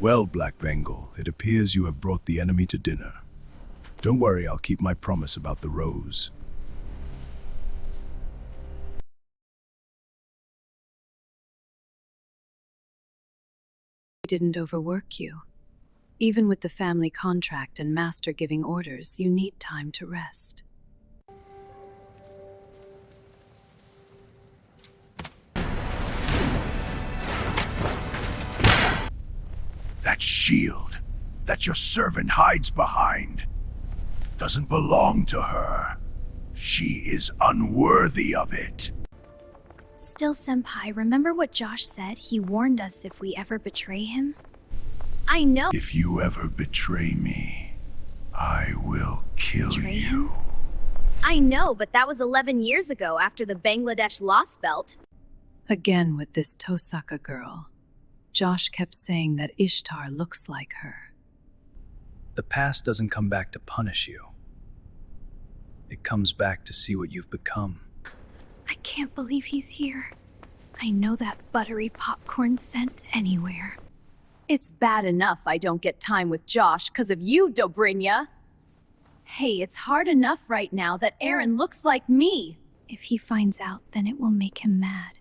Well, Black Bengal, it appears you have brought the enemy to dinner. Don't worry, I'll keep my promise about the rose. Didn't overwork you. Even with the family contract and master giving orders, you need time to rest. That shield that your servant hides behind doesn't belong to her. She is unworthy of it. Still, Senpai, remember what Josh said? He warned us if we ever betray him. I know. If you ever betray me, I will kill you. I know, but that was 11 years ago after the Bangladesh lost belt. Again with this Tosaka girl. Josh kept saying that Ishtar looks like her. The past doesn't come back to punish you. It comes back to see what you've become. I can't believe he's here. I know that buttery popcorn scent anywhere. It's bad enough I don't get time with Josh because of you, Dobrynya. Hey, it's hard enough right now that Erin looks like me. If he finds out, then it will make him mad.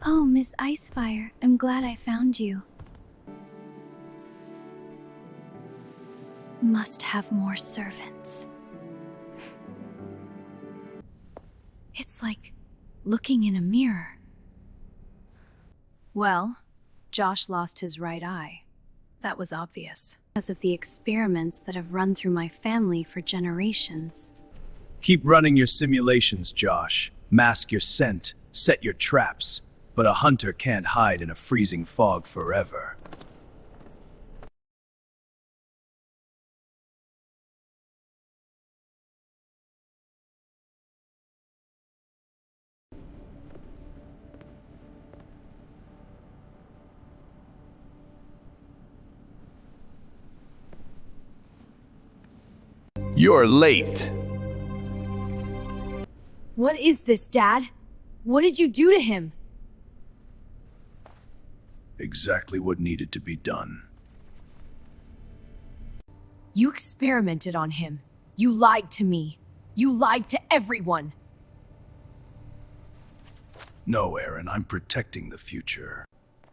Oh, Miss Icefire, I'm glad I found you. Must have more servants. It's like looking in a mirror. Well, Josh lost his right eye. That was obvious. Because of the experiments that have run through my family for generations. Keep running your simulations, Josh. Mask your scent, set your traps. But a hunter can't hide in a freezing fog forever. You're late. What is this, Dad? What did you do to him? Exactly what needed to be done. You experimented on him. You lied to me. You lied to everyone. No, Erin, I'm protecting the future.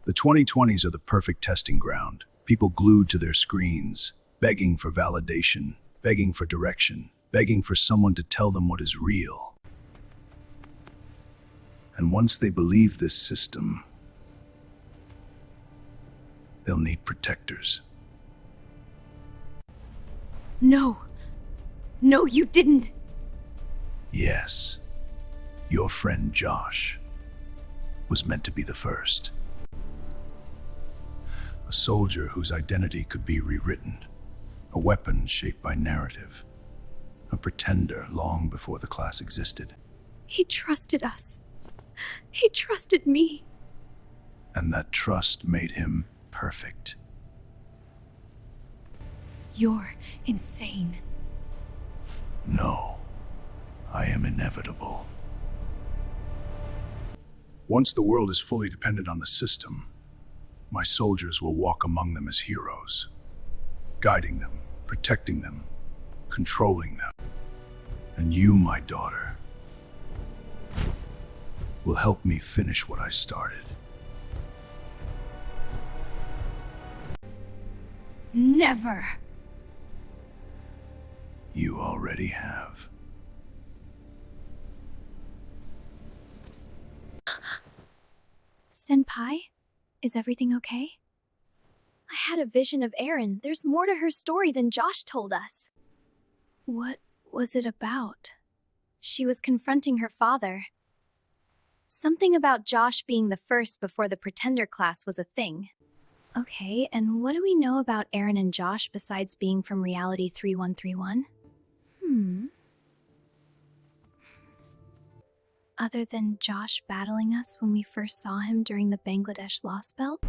The 2020s are the perfect testing ground. People glued to their screens, begging for validation, begging for direction, begging for someone to tell them what is real. And once they believe this system, they'll need protectors. No. No, you didn't. Yes. Your friend Josh was meant to be the first. A soldier whose identity could be rewritten. A weapon shaped by narrative. A pretender long before the class existed. He trusted us. He trusted me. And that trust made him perfect. You're insane. No, I am inevitable. Once the world is fully dependent on the system, my soldiers will walk among them as heroes, guiding them, protecting them, controlling them. And you, my daughter, will help me finish what I started. Never. You already have. Senpai, is everything okay? I had a vision of Erin. There's more to her story than Josh told us. What was it about? She was confronting her father. Something about Josh being the first before the pretender class was a thing. Okay, and what do we know about Erin and Josh besides being from Reality 3131? Other than Josh battling us when we first saw him during the Bangladesh lost belt?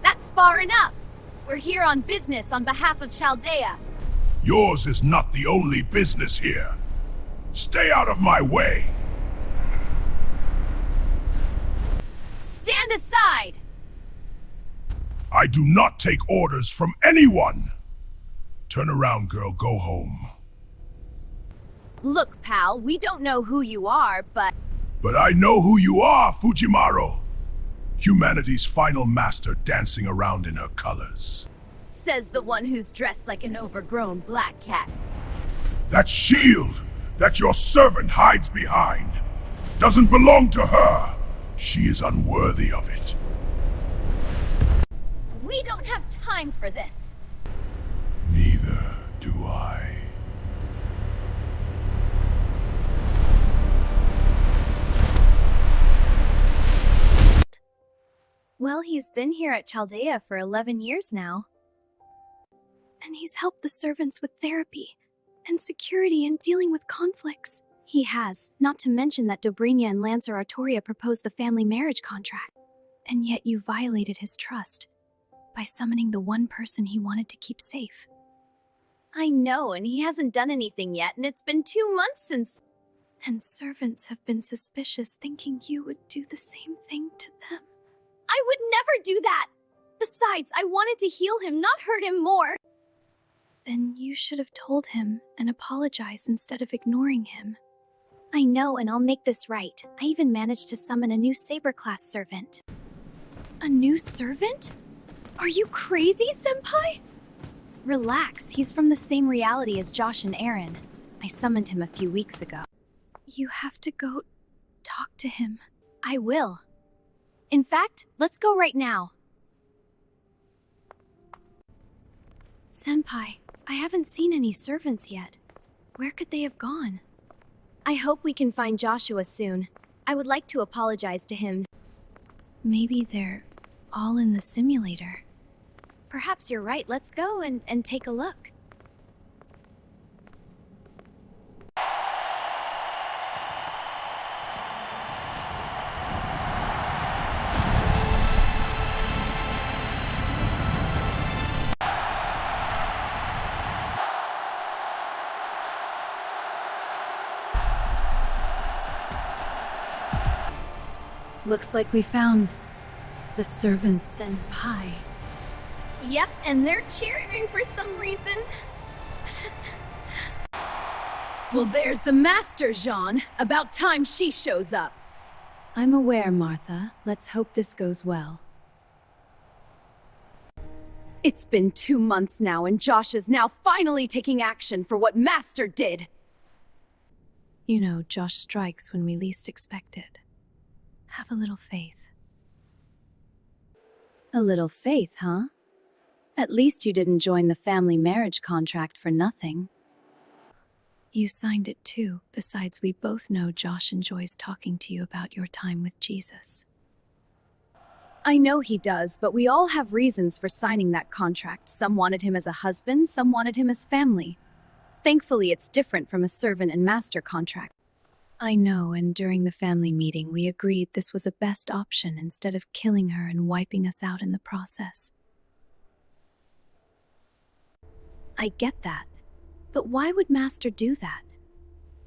That's far enough! We're here on business on behalf of Chaldea. Yours is not the only business here. Stay out of my way! Stand aside! I do not take orders from anyone! Turn around, girl, go home. Look, pal, we don't know who you are, but But I know who you are, Fujimaru! Humanity's final master dancing around in her colors. says the one who's dressed like an overgrown black cat. That shield that your servant hides behind doesn't belong to her. She is unworthy of it. We don't have time for this. Neither do I. Well, he's been here at Chaldea for 11 years now. And he's helped the servants with therapy and security and dealing with conflicts. He has, not to mention that Dobrynia and Lancer Artoria proposed the family marriage contract. And yet you violated his trust by summoning the one person he wanted to keep safe. I know, and he hasn't done anything yet, and it's been 2 months since. And servants have been suspicious, thinking you would do the same thing to them. I would never do that! Besides, I wanted to heal him, not hurt him more. Then you should have told him and apologized instead of ignoring him. I know, and I'll make this right. I even managed to summon a new Saber-class servant. A new servant? Are you crazy, Senpai? Relax, he's from the same reality as Josh and Erin. I summoned him a few weeks ago. You have to go talk to him. I will. In fact, let's go right now. Senpai, I haven't seen any servants yet. Where could they have gone? I hope we can find Joshua soon. I would like to apologize to him. Maybe they're all in the simulator. Perhaps you're right. Let's go and take a look. Looks like we found the servant Senpai. Yep, and they're cheering for some reason. Well, there's the master, Jean. About time she shows up. I'm aware, Martha. Let's hope this goes well. It's been 2 months now, and Josh is now finally taking action for what Master did. You know, Josh strikes when we least expect it. Have a little faith. A little faith, huh? At least you didn't join the family marriage contract for nothing. You signed it too. Besides, we both know Josh enjoys talking to you about your time with Jesus. I know he does, but we all have reasons for signing that contract. Some wanted him as a husband, some wanted him as family. Thankfully, it's different from a servant and master contract. I know, and during the family meeting, we agreed this was a best option instead of killing her and wiping us out in the process. I get that. But why would Master do that?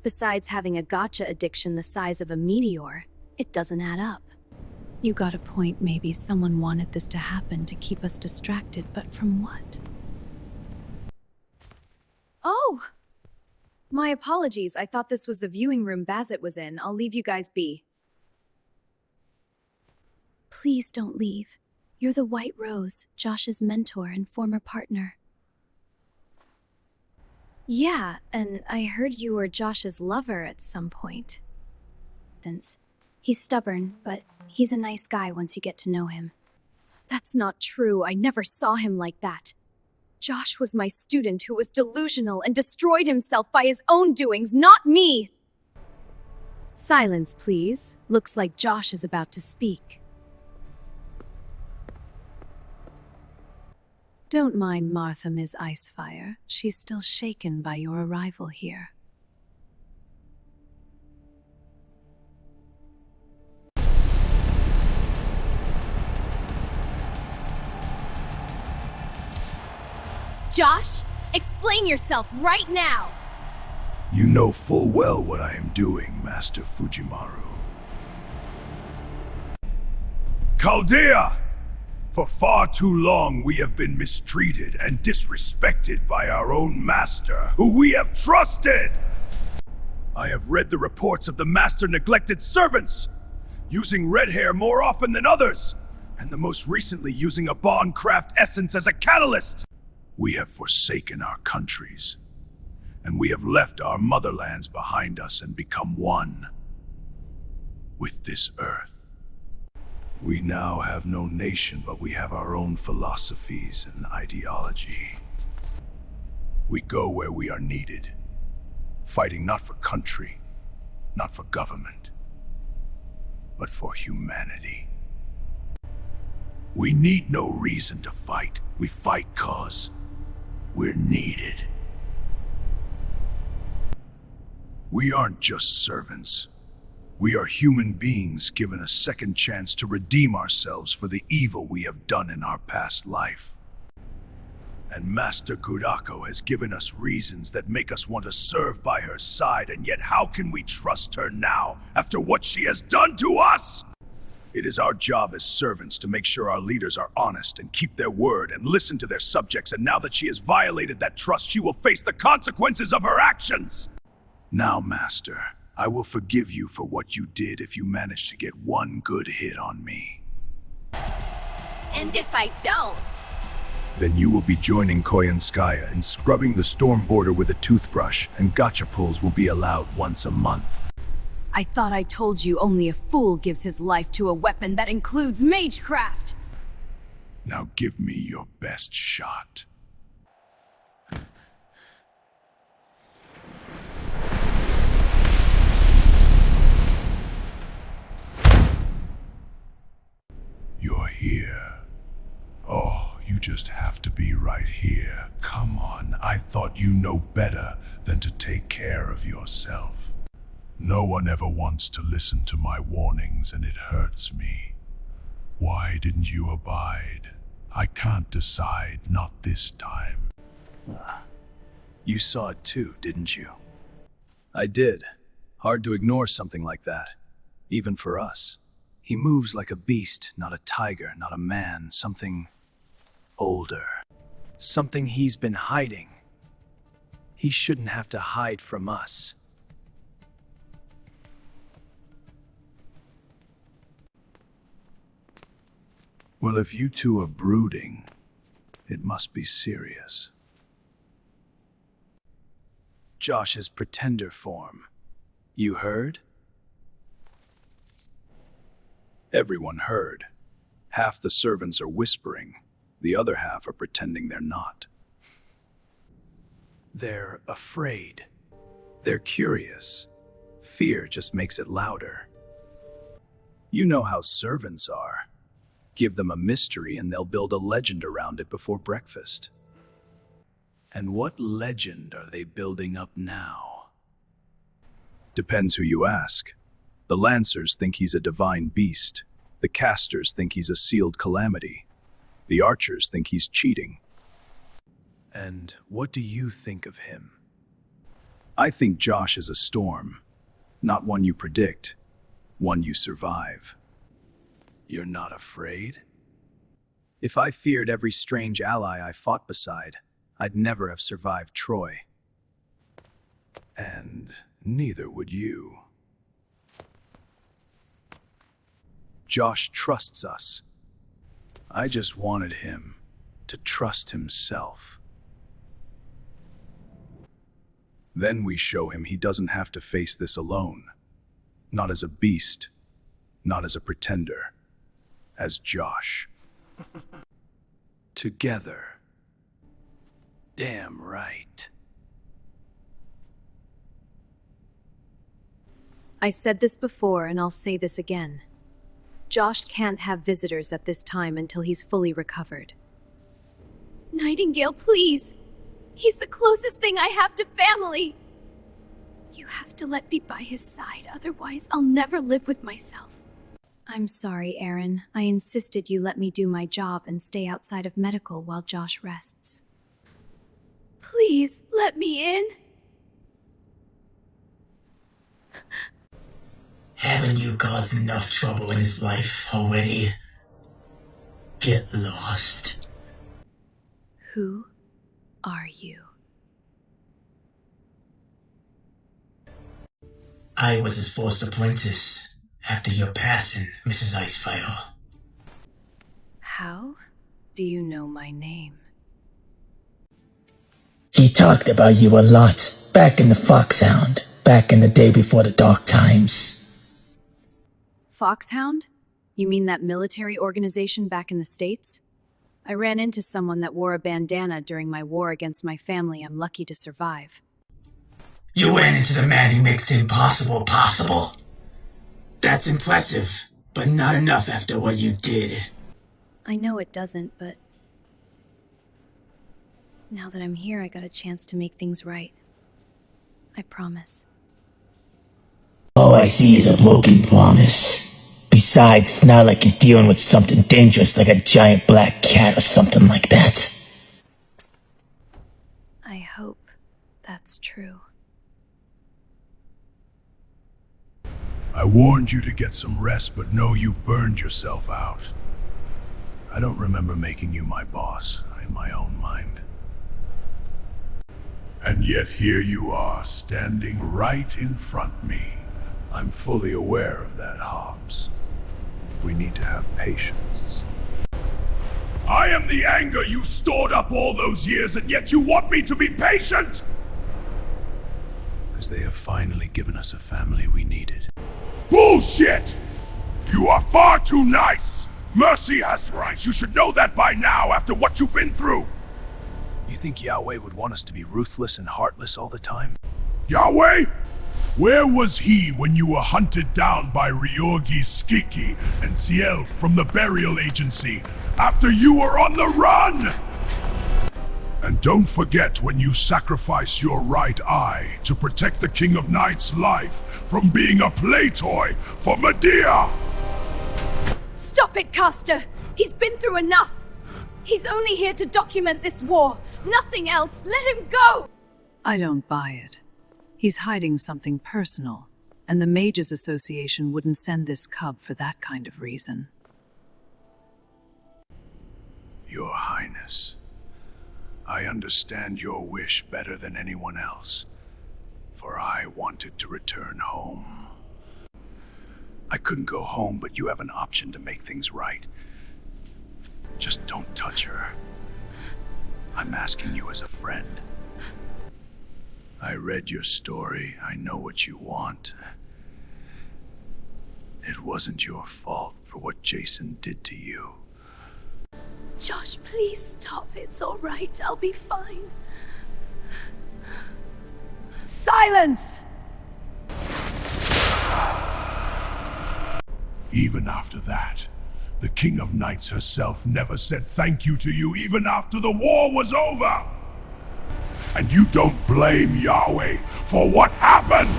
Besides having a gacha addiction the size of a meteor, it doesn't add up. You got a point. Maybe someone wanted this to happen to keep us distracted, but from what? Oh! My apologies. I thought this was the viewing room Bazit was in. I'll leave you guys be. Please don't leave. You're the White Rose, Josh's mentor and former partner. Yeah, and I heard you were Josh's lover at some point. He's stubborn, but he's a nice guy once you get to know him. That's not true. I never saw him like that. Josh was my student who was delusional and destroyed himself by his own doings, not me! Silence, please. Looks like Josh is about to speak. Don't mind Martha, Ms. Icefire. She's still shaken by your arrival here. Josh, Explain yourself right now! You know full well what I am doing, Master Fujimaru. Chaldea! For far too long we have been mistreated and disrespected by our own master, who we have trusted! I have read the reports of the master neglected servants, using red hair more often than others, and the most recently using a bond craft essence as a catalyst. We have forsaken our countries, and we have left our motherlands behind us and become one with this earth. We now have no nation, but we have our own philosophies and ideology. We go where we are needed, fighting not for country, not for government, but for humanity. We need no reason to fight. We fight 'cause we're needed. We aren't just servants. We are human beings given a second chance to redeem ourselves for the evil we have done in our past life. And Master Gudako has given us reasons that make us want to serve by her side, and yet how can we trust her now after what she has done to us? It is our job as servants to make sure our leaders are honest and keep their word and listen to their subjects, and now that she has violated that trust, she will face the consequences of her actions. Now, Master, I will forgive you for what you did if you manage to get one good hit on me. And if I don't? Then you will be joining Koyanskaya in scrubbing the storm border with a toothbrush, and gotcha pulls will be allowed once a month. I thought I told you only a fool gives his life to a weapon that includes magecraft! Now give me your best shot. You're here. Oh, you just have to be right here. Come on, I thought you know better than to take care of yourself. No one ever wants to listen to my warnings, and it hurts me. Why didn't you abide? I can't decide, not this time. You saw it too, didn't you? I did. Hard to ignore something like that, even for us. He moves like a beast, not a tiger, not a man, something older. Something he's been hiding. He shouldn't have to hide from us. Well, if you two are brooding, it must be serious. Josh's pretender form. You heard? Everyone heard. Half the servants are whispering. The other half are pretending they're not. They're afraid. They're curious. Fear just makes it louder. You know how servants are. Give them a mystery and they'll build a legend around it before breakfast. And what legend are they building up now? Depends who you ask. The Lancers think he's a divine beast. The Casters think he's a sealed calamity. The Archers think he's cheating. And what do you think of him? I think Josh is a storm. Not one you predict, one you survive. You're not afraid? If I feared every strange ally I fought beside, I'd never have survived Troy. And neither would you. Josh trusts us. I just wanted him to trust himself. Then we show him he doesn't have to face this alone. Not as a beast, not as a pretender, as Josh. Together. Damn right. I said this before, and I'll say this again. Josh can't have visitors at this time until he's fully recovered. Nightingale, please! He's the closest thing I have to family! You have to let me by his side, otherwise I'll never live with myself. I'm sorry, Erin. I insisted you let me do my job and stay outside of medical while Josh rests. Please, let me in. Haven't you caused enough trouble in his life already? Get lost. Who are you? I was his forced apprentice after your passing, Mrs. Icefire. How do you know my name? He talked about you a lot, back in the Foxhound, back in the day before the dark times. Foxhound? You mean that military organization back in the States? I ran into someone that wore a bandana during my war against my family. I'm lucky to survive. You ran into the man who makes the impossible possible. That's impressive, but not enough after what you did. I know it doesn't, but now that I'm here, I got a chance to make things right. I promise. All I see is a broken promise. Besides, it's not like he's dealing with something dangerous like a giant black cat or something like that. I hope that's true. I warned you to get some rest, but no, you burned yourself out. I don't remember making you my boss in my own mind. And yet here you are, standing right in front of me. I'm fully aware of that, Hobbs. We need to have patience. I am the anger you stored up all those years, and yet you want me to be patient? Because they have finally given us a family we needed. Bullshit! You are far too nice! Mercy has rights. You should know that by now after what you've been through. You think Yahweh would want us to be ruthless and heartless all the time? Yahweh? Where was he when you were hunted down by Ryorgi Skiki and Ciel from the burial agency after you were on the run? And don't forget when you sacrifice your right eye to protect the King of Knights' life from being a play toy for Medea! Stop it, Caster! He's been through enough! He's only here to document this war. Nothing else. Let him go! I don't buy it. He's hiding something personal, and the Mages Association wouldn't send this cub for that kind of reason. Your Highness, I understand your wish better than anyone else, for I wanted to return home. I couldn't go home, but you have an option to make things right. Just don't touch her. I'm asking you as a friend. I read your story. I know what you want. It wasn't your fault for what Jason did to you. Josh, please stop. It's all right. I'll be fine. Silence! Even after that, the King of Knights herself never said thank you to you even after the war was over! And you don't blame Yahweh for what happened!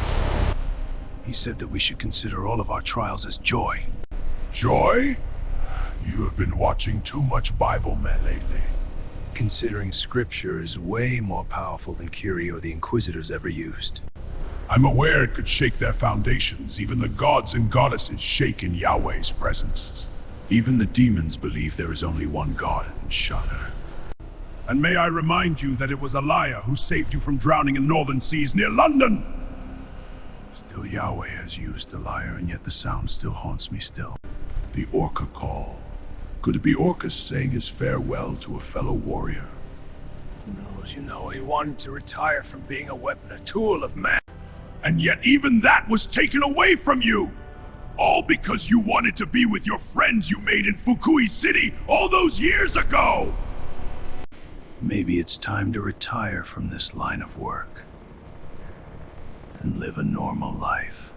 He said that we should consider all of our trials as joy. Joy? You have been watching too much Bible men lately. Considering scripture is way more powerful than Kyrie or the Inquisitors ever used. I'm aware it could shake their foundations. Even the gods and goddesses shake in Yahweh's presence. Even the demons believe there is only one God and shudder. And may I remind you that it was a liar who saved you from drowning in northern seas near London! Still, Yahweh has used the liar, and yet the sound still haunts me still. The Orca call. Could it be Orcus saying his farewell to a fellow warrior? Who knows, he wanted to retire from being a weapon, a tool of man. And yet even that was taken away from you! All because you wanted to be with your friends you made in Fukui City all those years ago! Maybe it's time to retire from this line of work and live a normal life.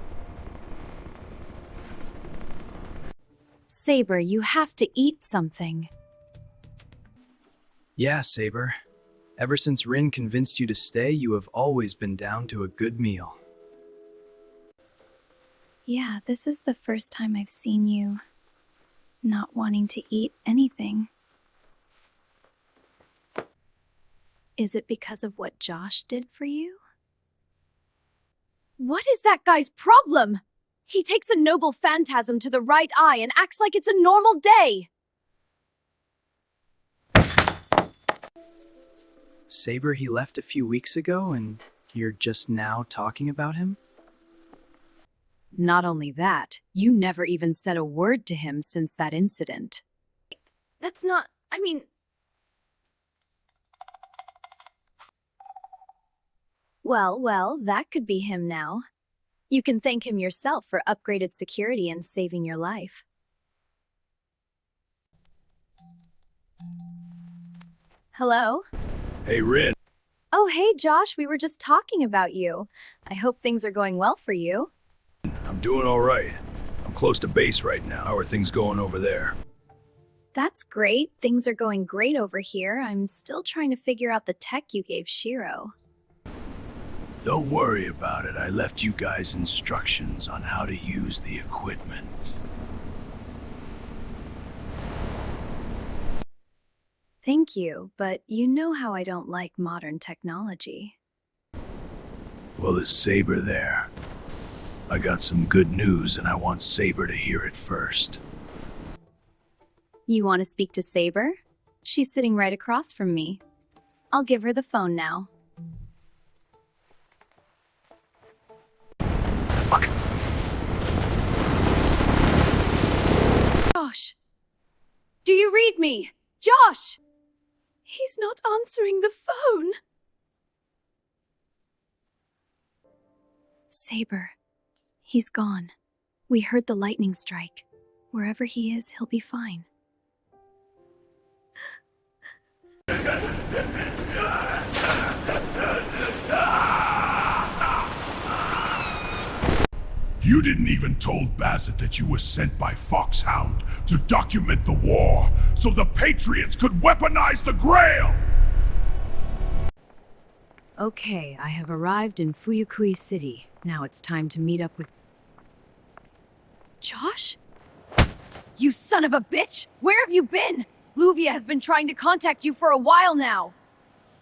Saber, you have to eat something. Yeah, Saber. Ever since Rin convinced you to stay, you have always been down to a good meal. Yeah, this is the first time I've seen you not wanting to eat anything. Is it because of what Josh did for you? What is that guy's problem? He takes a noble phantasm to the right eye and acts like it's a normal day. Saber he left a few weeks ago and you're just now talking about him? Not only that, you never even said a word to him since that incident. That's not, I mean... Well, that could be him now. You can thank him yourself for upgraded security and saving your life. Hello? Hey, Rin. Oh, hey, Josh, we were just talking about you. I hope things are going well for you. I'm doing all right. I'm close to base right now. How are things going over there? That's great. Things are going great over here. I'm still trying to figure out the tech you gave Shiro. Don't worry about it. I left you guys instructions on how to use the equipment. Thank you, but you know how I don't like modern technology. Well, is Saber there? I got some good news and I want Saber to hear it first. You want to speak to Saber? She's sitting right across from me. I'll give her the phone now. Fuck! Josh! Do you read me? Josh! He's not answering the phone. Saber. He's gone. We heard the lightning strike. Wherever he is, he'll be fine. You didn't even told Bassett that you were sent by Foxhound to document the war, so the Patriots could weaponize the Grail! Okay, I have arrived in Fuyukui City. Now it's time to meet up with... Josh? You son of a bitch! Where have you been? Luvia has been trying to contact you for a while now.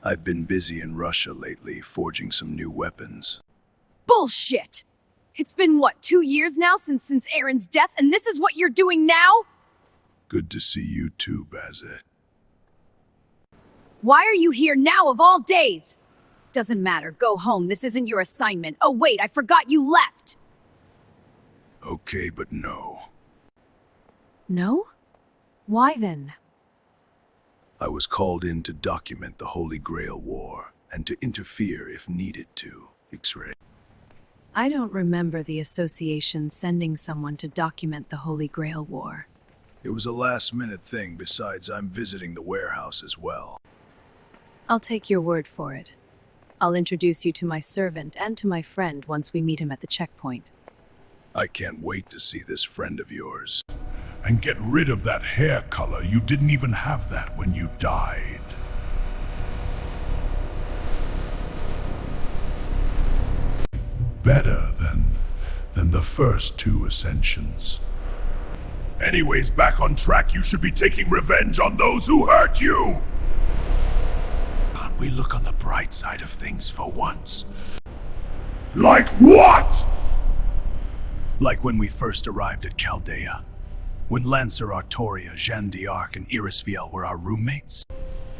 I've been busy in Russia lately, forging some new weapons. Bullshit! It's been, 2 years now since Erin's death, and this is what you're doing now? Good to see you too, Bassett. Why are you here now of all days? Doesn't matter, go home, this isn't your assignment. Oh wait, I forgot you left! Okay, but no. No? Why then? I was called in to document the Holy Grail War, and to interfere if needed to. X-ray. I don't remember the association sending someone to document the Holy Grail War. It was a last-minute thing, besides I'm visiting the warehouse as well. I'll take your word for it. I'll introduce you to my servant and to my friend once we meet him at the checkpoint. I can't wait to see this friend of yours. And get rid of that hair color. You didn't even have that when you died. Better than the first two ascensions. Anyways, back on track, you should be taking revenge on those who hurt you! Can't we look on the bright side of things for once? Like what? Like when we first arrived at Chaldea. When Lancer Artoria, Jeanne d'Arc, and Irisviel were our roommates.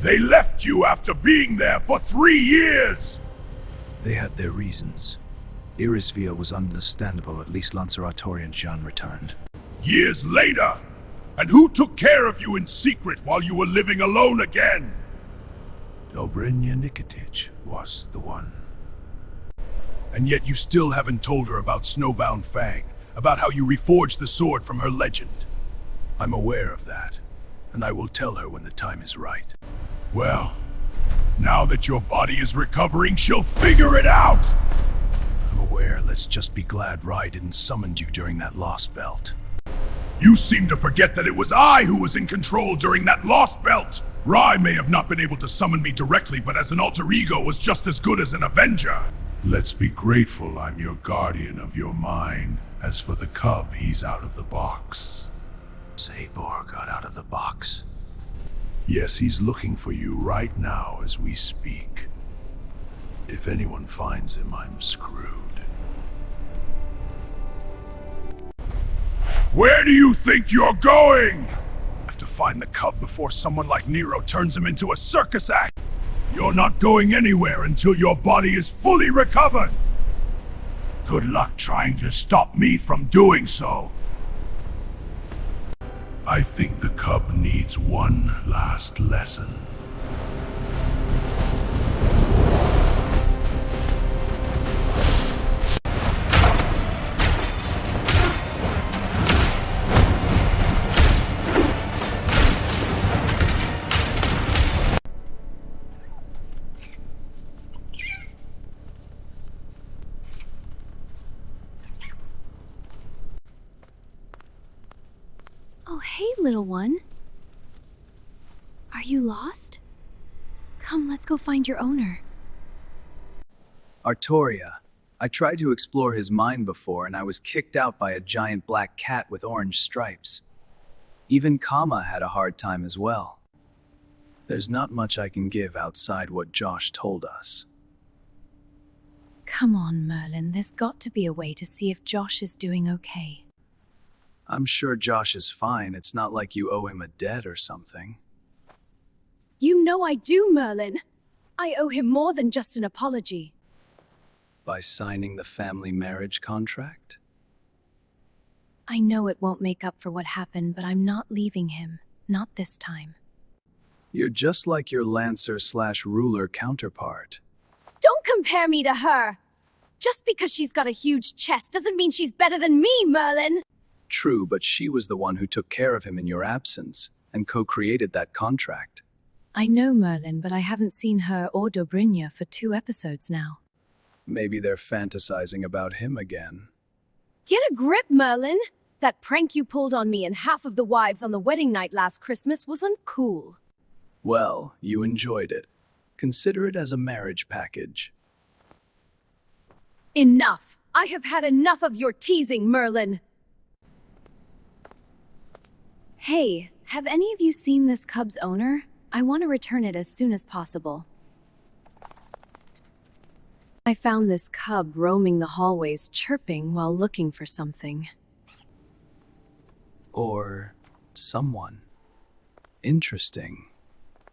They left you after being there for 3 years! They had their reasons. Irisviel was understandable, at least Lancer Artoria and Jeanne returned. Years later! And who took care of you in secret while you were living alone again? Dobrynya Nikitich was the one. And yet you still haven't told her about Snowbound Fang, about how you reforged the sword from her legend. I'm aware of that, and I will tell her when the time is right. Well, now that your body is recovering, she'll figure it out! I'm aware. Let's just be glad Rai didn't summon you during that lost belt. You seem to forget that it was I who was in control during that lost belt! Rai may have not been able to summon me directly, but as an alter ego was just as good as an Avenger. Let's be grateful I'm your guardian of your mind. As for the cub, he's out of the box. Sabor got out of the box. Yes, he's looking for you right now as we speak. If anyone finds him, I'm screwed. Where do you think you're going? I have to find the cub before someone like Nero turns him into a circus act. You're not going anywhere until your body is fully recovered. Good luck trying to stop me from doing so. I think the cub needs one last lesson. Oh, hey, little one. Are you lost? Come, let's go find your owner. Artoria. I tried to explore his mind before, and I was kicked out by a giant black cat with orange stripes. Even Kama had a hard time as well. There's not much I can give outside what Josh told us. Come on, Merlin, there's got to be a way to see if Josh is doing okay. I'm sure Josh is fine. It's not like you owe him a debt or something. You know I do, Merlin. I owe him more than just an apology. By signing the family marriage contract? I know it won't make up for what happened, but I'm not leaving him. Not this time. You're just like your Lancer/ruler counterpart. Don't compare me to her! Just because she's got a huge chest doesn't mean she's better than me, Merlin! True, but she was the one who took care of him in your absence and co-created that contract. I know, Merlin, but I haven't seen her or Dobrynya for 2 episodes now. Maybe they're fantasizing about him again. Get a grip, Merlin! That prank you pulled on me and half of the wives on the wedding night last Christmas wasn't cool. Well, you enjoyed it. Consider it as a marriage package. Enough! I have had enough of your teasing, Merlin! Hey, have any of you seen this cub's owner? I want to return it as soon as possible. I found this cub roaming the hallways chirping while looking for something. Or someone. Interesting.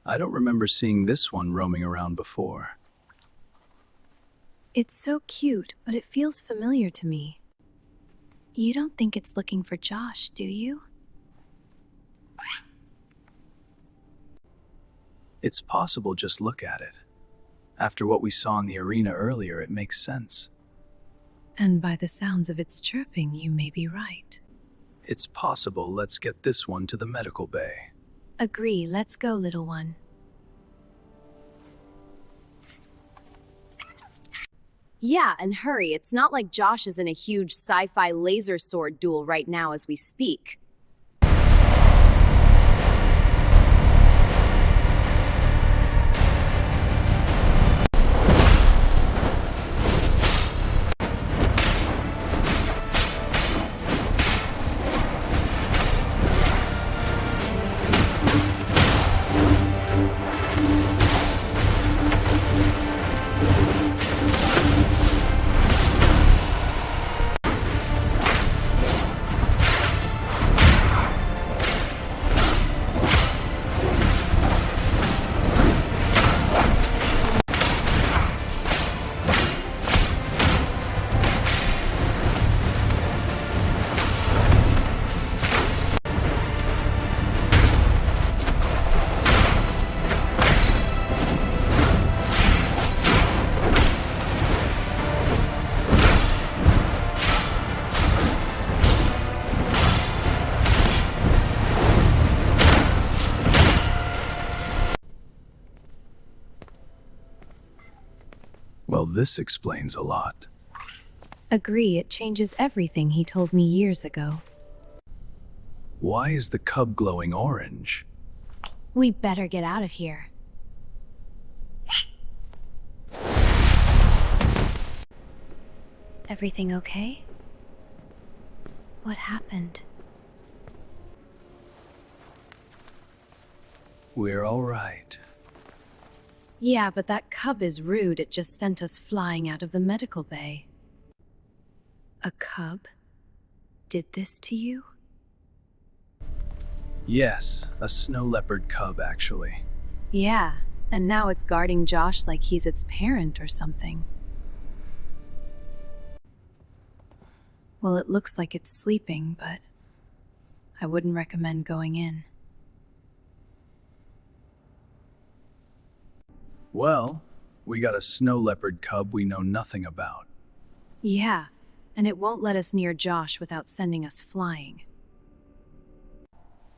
I don't remember seeing this one roaming around before. It's so cute, but it feels familiar to me. You don't think it's looking for Josh, do you? It's possible, just look at it. After what we saw in the arena earlier, it makes sense. And by the sounds of its chirping, you may be right. It's possible. Let's get this one to the medical bay. Agree, let's go, little one. Yeah, and hurry, it's not like Josh is in a huge sci-fi laser sword duel right now as we speak. Well, this explains a lot. Agree, it changes everything he told me years ago. Why is the cub glowing orange? We better get out of here. Everything okay? What happened? We're all right. Yeah, but that cub is rude. It just sent us flying out of the medical bay. A cub did this to you? Yes, a snow leopard cub, actually. Yeah, and now it's guarding Josh like he's its parent or something. Well, it looks like it's sleeping, but I wouldn't recommend going in. Well, we got a snow leopard cub we know nothing about. Yeah, and it won't let us near Josh without sending us flying.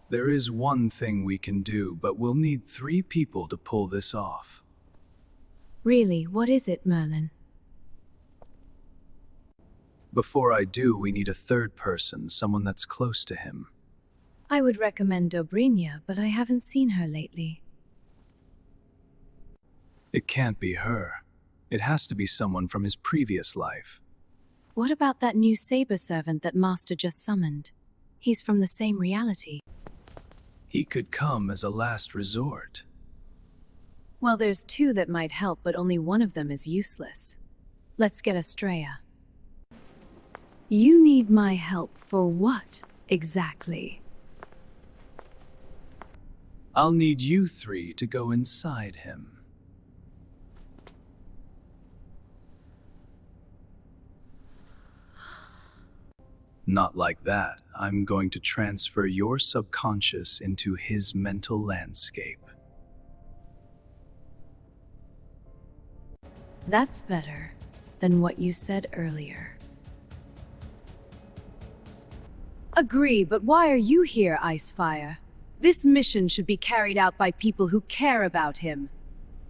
There is one thing we can do, but we'll need 3 people to pull this off. Really, what is it, Merlin? Before I do, we need a 3rd person, someone that's close to him. I would recommend Dobrynia, but I haven't seen her lately. It can't be her. It has to be someone from his previous life. What about that new saber servant that Master just summoned? He's from the same reality. He could come as a last resort. Well, there's 2 that might help, but only one of them is useless. Let's get Estrella. You need my help for what, exactly? I'll need you 3 to go inside him. Not like that. I'm going to transfer your subconscious into his mental landscape. That's better than what you said earlier. Agree, but why are you here, Icefire? This mission should be carried out by people who care about him,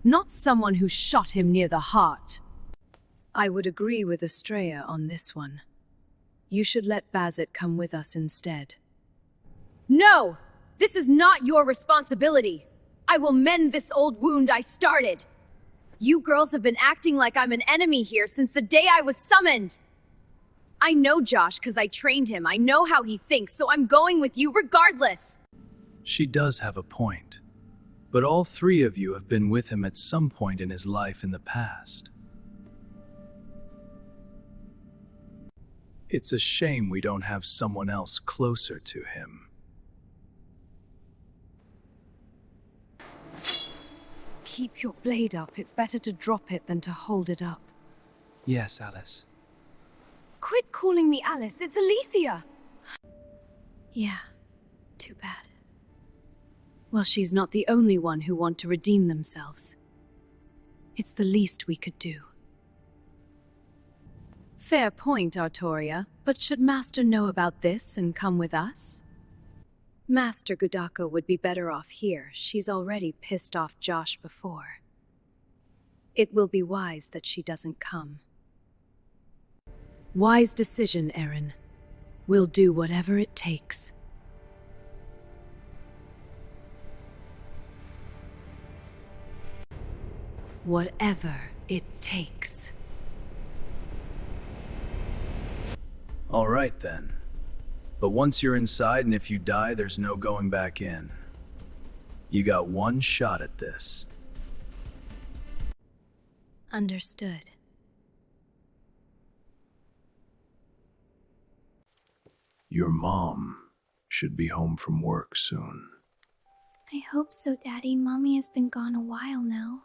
not someone who shot him near the heart. I would agree with Estrella on this one. You should let Bazit come with us instead. No! This is not your responsibility! I will mend this old wound I started! You girls have been acting like I'm an enemy here since the day I was summoned! I know Josh because I trained him. I know how he thinks, so I'm going with you regardless! She does have a point. But all 3 of you have been with him at some point in his life in the past. It's a shame we don't have someone else closer to him. Keep your blade up. It's better to drop it than to hold it up. Yes, Alice. Quit calling me Alice. It's Alethea. Yeah, too bad. Well, she's not the only one who want to redeem themselves. It's the least we could do. Fair point, Artoria, but should Master know about this and come with us? Master Gudako would be better off here. She's already pissed off Josh before. It will be wise that she doesn't come. Wise decision, Erin. We'll do whatever it takes. Whatever it takes. All right then. But once you're inside and if you die, there's no going back in. You got one shot at this. Understood. Your mom should be home from work soon. I hope so, Daddy. Mommy has been gone a while now.